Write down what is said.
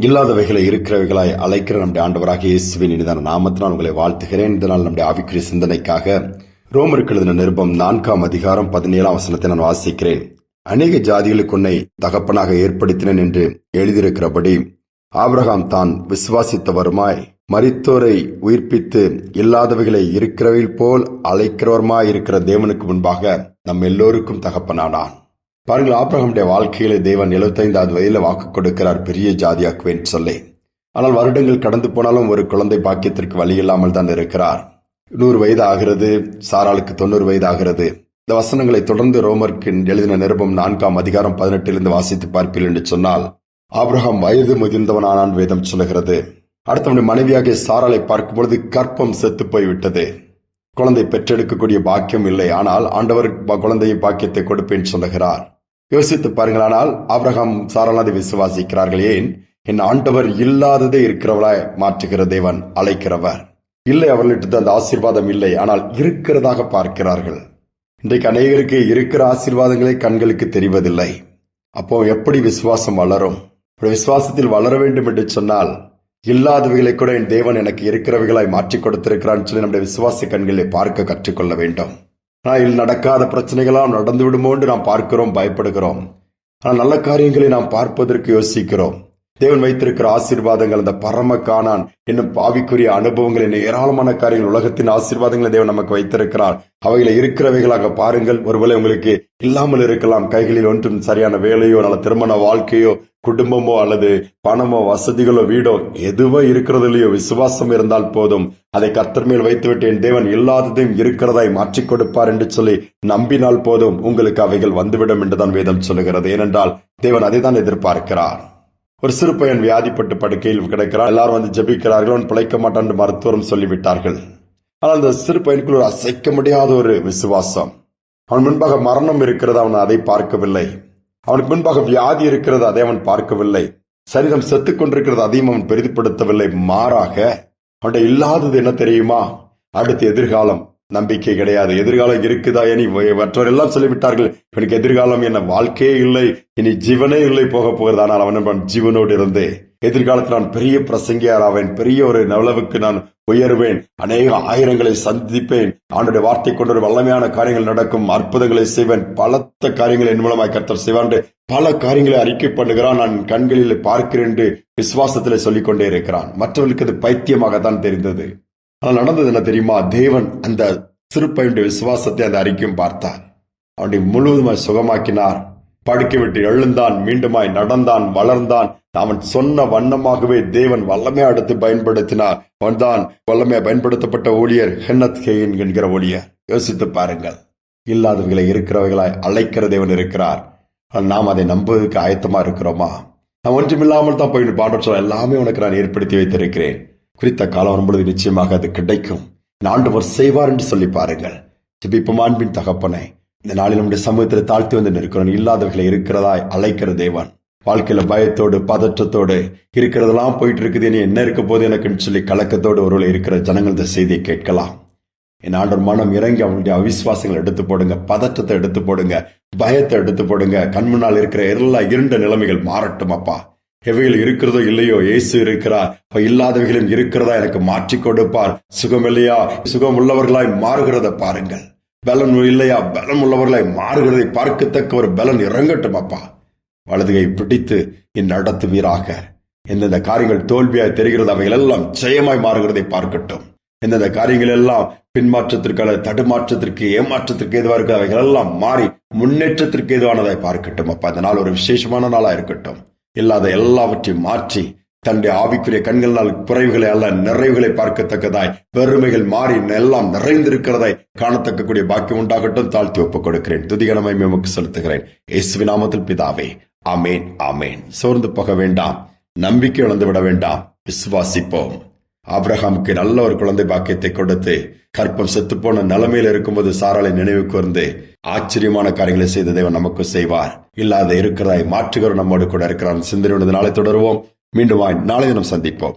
இல்லாதவைகளை இருக்கிறவைகளாய் அழைக்கிற நம்முடைய ஆண்டவராக இயேசுவின் இனிதான நாமத்தினால் உங்களை வாழ்த்துகிறேன். இதனால் நம்முடைய ஆவிக்குரிய சிந்தனைக்காக ரோமருக்கு எழுதின நிருபம் 4ஆம் அதிகாரம் 17ஆம் வசனத்தை நான் வாசிக்கிறேன். அநேக ஜாதிகளுக்கு உன்னை தகப்பனாக ஏற்படுத்தினேன் என்று எழுதியிருக்கிறபடி ஆபிரகாம் தான் விசுவாசித்தவருமாய் மரித்தோரை உயிர்ப்பித்து இல்லாதவைகளை இருக்கிறவையில் போல் அழைக்கிறவருமாய் இருக்கிற தேவனுக்கு முன்பாக நம் எல்லோருக்கும் தகப்பனானான். பாருங்கள், ஆபிரகாமுடைய வாழ்க்கையிலே தேவன் 75வது வயதில வாக்கு கொடுக்கிறார், பெரிய ஜாதியாக்குவேன் சொல்லி. ஆனால் வருடங்கள் கடந்து போனாலும் ஒரு குழந்தை பாக்கியத்திற்கு வழி இல்லாமல் தான் இருக்கிறார். 100 வயது ஆகிறது, சாராளுக்கு 90 வயது ஆகிறது. இந்த வசனங்களை தொடர்ந்து ரோமருக்கு எழுதின நிருபம் 4ஆம் அதிகாரம் 18 வாசித்து பார்ப்பீர்கள் என்று சொன்னால், ஆபிரகாம் வயது முதிர்ந்தவனானான் வேதம் சொல்லுகிறது. அடுத்தவனுடைய மனைவியாக சாராளை பார்க்கும் பொழுது கற்பம் செத்து போய்விட்டது. குழந்தை பெற்றெடுக்கக்கூடிய பாக்கியம் இல்லை. ஆனால் ஆண்டவர் குழந்தையை பாக்கியத்தை கொடுப்பேன் சொல்லுகிறார். யோசித்து பாருங்கள். ஆனால் ஆபிரகாம் சாராளை விசுவாசிக்கிறார்கள். ஏன்? என் ஆண்டவர் இல்லாததே இருக்கிறவளாய் மாற்றுகிற தேவன், அழைக்கிறவர். இல்லை, அவர்களிட்ட அந்த ஆசீர்வாதம் இல்லை, ஆனால் இருக்கிறதாக பார்க்கிறார்கள். இன்றைக்கு அநேகருக்கு இருக்கிற ஆசீர்வாதங்களே கண்களுக்கு தெரிவதில்லை. அப்போ எப்படி விசுவாசம் வளரும்? விசுவாசத்தில் வளர வேண்டும் என்று சொன்னால் இல்லாதவைகளை கூட என் தேவன் எனக்கு இருக்கிறவைகளாய் மாற்றி கொடுத்திருக்கிறான்னு சொல்லி நம்முடைய விசுவாச கண்களை பார்க்க கற்றுக்கொள்ள வேண்டும். ஆனால் இதில் நடக்காத பிரச்சனைகளாம் நடந்து விடுமோ என்று நாம் பார்க்கிறோம், பயப்படுகிறோம். ஆனால் நல்ல காரியங்களை நாம் பார்ப்பதற்கு யோசிக்கிறோம். தேவன் வைத்திருக்கிற ஆசீர்வாதங்கள், அந்த பரம காணான் இன்னும் பாவிக்குரிய அனுபவங்கள், என்ன ஏராளமான காரியங்கள், உலகத்தின் ஆசீர்வாதங்களை தேவன் நமக்கு வைத்திருக்கிறார். அவைகளை இருக்கிறவைகளாக பாருங்கள். ஒருவேளை உங்களுக்கு இல்லாமல் இருக்கலாம். கைகளில் ஒன்றும் சரியான வேலையோ, நல்ல திருமண வாழ்க்கையோ, குடும்பமோ அல்லது பணமோ, வசதிகளோ, வீடோ, எதுவோ இருக்கிறது இல்லையோ, விசுவாசம் இருந்தால் போதும். அதை கர்த்தர் மேல் வைத்துவிட்டு என் தேவன் இல்லாததையும் இருக்கிறதாய் மாற்றிக் கொடுப்பார் என்று சொல்லி நம்பினால் போதும், உங்களுக்கு அவைகள் வந்துவிடும் என்றுதான் வேதம் சொல்லுகிறது. ஏனென்றால் தேவன் அதை தான் எதிர்பார்க்கிறார். ஒரு சிறு பையன் வியாதிப்பட்டு படுக்கையில் கிடக்கிறார். எல்லாரும் வந்து ஜெபிக்கிறார்கள். அவன் பிழைக்க மாட்டான் என்று மருத்துவரும் சொல்லிவிட்டார்கள். ஆனால் அந்த சிறு பையனுக்குள் ஒரு அசைக்க முடியாத ஒரு விசுவாசம். அவன் முன்பாக மரணம் இருக்கிறது, அவன் அதை பார்க்கவில்லை. அவனுக்கு முன்பாக வியாதி இருக்கிறது, அதை அவன் பார்க்கவில்லை. சரீரம் செத்துக் கொண்டிருக்கிறது, அதையும் அவன் பெரிதுபடுத்தவில்லை. மாறாக அவனுடைய இல்லாதது என்ன தெரியுமா? அடுத்த எதிர்காலம். நம்பிக்கை கிடையாது. எதிர்காலம் இருக்குதா? இனி மற்றவர் எல்லாம் சொல்லிவிட்டார்கள், எனக்கு எதிர்காலம் என்ன, வாழ்க்கையே இல்லை, இனி ஜீவனே இல்லை, போக போகிறது. ஆனால் அவன் ஜீவனோடு இருந்து எதிர்காலத்தில் நான் பெரிய பிரசங்கியார் ஆவேன், பெரிய ஒரு நிலவுக்கு நான் உயர்வேன், அநேக ஆயிரங்களை சந்திப்பேன், ஆண்டுடைய வார்த்தை கொண்டு ஒரு வல்லமையான காரியங்கள் நடக்கும், அற்புதங்களை செய்வேன், பலத்த காரியங்களை என் மூலமாய் கர்த்தர் செய்வான், பல காரியங்களை அறிக்கை பண்ணுகிறான். நான் கண்களில் பார்க்கிறேன் என்று விசுவாசத்திலே சொல்லிக் கொண்டே இருக்கிறான். மற்றவர்களுக்கு அது பைத்தியமாகத்தான் தெரிந்தது. ஆனால் நடந்தது என்ன தெரியுமா? தேவன் அந்த சிறு பையனுடைய விசுவாசத்தை அந்த அறிக்கையும் பார்த்தார். அவனை முழுவதுமாய் சுகமாக்கினார். படுக்கை விட்டு எழுந்தான், மீண்டுமாய் நடந்தான், வளர்ந்தான். அவன் சொன்ன வண்ணமாகவே தேவன் வல்லமையா எடுத்து பயன்படுத்தினார். அவன்தான் வல்லமையா பயன்படுத்தப்பட்ட ஊழியர், ஹென்னத் ஹேயின் என்கிற ஊழியர். யோசித்து பாருங்கள். இல்லாதவைகளை இருக்கிறவைகளாய் அழைக்கிற தேவன் இருக்கிறார். நாம் அதை நம்புவதற்கு ஆயத்தமா இருக்கிறோமா? நான் ஒன்றுமில்லாமல் தான் போய் பாட சொல்ல, எல்லாமே உனக்கு நான் ஏற்படுத்தி வைத்திருக்கிறேன். குறித்த காலம் வரும்பொழுது நிச்சயமாக அது கிடைக்கும். ஆண்டவர் செய்வார் என்று சொல்லி பாருங்கள். ஜெபிப்போம். அன்பின் தகப்பனே, இந்த நாளில் நம்முடைய சமூகத்தில் தாழ்த்தி வந்து நிற்கிறோம். இல்லாதவர்களை இருக்கிறதாய் அழைக்கிற தேவன். வாழ்க்கையில பயத்தோடு பதற்றத்தோடு இருக்கிறதெல்லாம் போயிட்டு இருக்குது, இனி என்ன இருக்க போது எனக்குன்னு சொல்லி கலக்கத்தோடு ஒருவரை இருக்கிற ஜனங்கள் இந்த செய்தியை கேட்கலாம். என் ஆண்டவர் மனம் இறங்கி அவனுடைய அவிசுவாசங்களை எடுத்து போடுங்க, பதற்றத்தை எடுத்து போடுங்க, பயத்தை எடுத்து போடுங்க. கண்முன்னால் இருக்கிற எல்லா இருண்ட நிலைமைகள் மாறட்டும் அப்பா. எவைகள் இருக்கிறதோ இல்லையோ, இயேசு இருக்கிறார். இல்லாதவைகளும் இருக்கிறதா எனக்கு மாற்றி கொடுப்பார். சுகம் இல்லையா, சுகம் உள்ளவர்களாய் மாறுகிறத பாருங்கள். பலன் இல்லையா, பலம் உள்ளவர்களாய் மாறுகிறதை பார்க்கத்தக்க ஒரு பலன் இறங்கட்டும் அப்பா. வலதுகை பிடித்து நடத்துவீராக. எந்தெந்த காரியங்கள் தோல்வியாய் தெரிகிறது அவைகள் எல்லாம் ஜெயமாய் மாறுகிறதை பார்க்கட்டும். எந்தெந்த காரியங்கள் எல்லாம் பின்மாற்றத்திற்கான தடுமாற்றத்திற்கு ஏமாற்றத்திற்கு எதுவாக இருக்கிற அவைகள் எல்லாம் மாறி முன்னேற்றத்திற்கு எதுவானதாய் பார்க்கட்டும் அப்பா. இந்த நாள் ஒரு விசேஷமான நாளா இருக்கட்டும். இல்லாத எல்லாவற்றையும் மாற்றி தன்னுடைய ஆவிக்குரிய கண்களால் குறைவுகளை அல்ல நிறைவுகளை பார்க்கத்தக்கதாய், பெருமைகள் மாறி எல்லாம் நிறைந்திருக்கிறதாய் காணத்தக்கக்கூடிய பாக்கியம் உண்டாகட்டும். தாழ்த்தி ஒப்புக் கொடுக்கிறேன். துதிகனமை மேமுக்கு செலுத்துகிறேன். இயேசுவின் நாமத்தில் பிதாவே, ஆமேன், ஆமேன். சோர்ந்து போக வேண்டாம், நம்பிக்கை இழந்து விட வேண்டாம். விசுவாசிப்போம். ஆபிரகாமுக்கு நல்ல ஒரு குழந்தை பாக்கியத்தை கொடுத்து கற்பம் செத்துப்போன நிலைமையில் இருக்கும்போது சாராளை நினைவுக்கு வந்து ஆச்சரியமான காரியங்களை செய்த தேவன் நமக்கு செய்வார். இல்லாத இருக்கிறதாய் மாற்றுகிறோம் நம்மோடு கூட இருக்கிறான். சிந்தனையுடன் நாளை தொடருவோம். மீண்டும் நாளை தினம் சந்திப்போம்.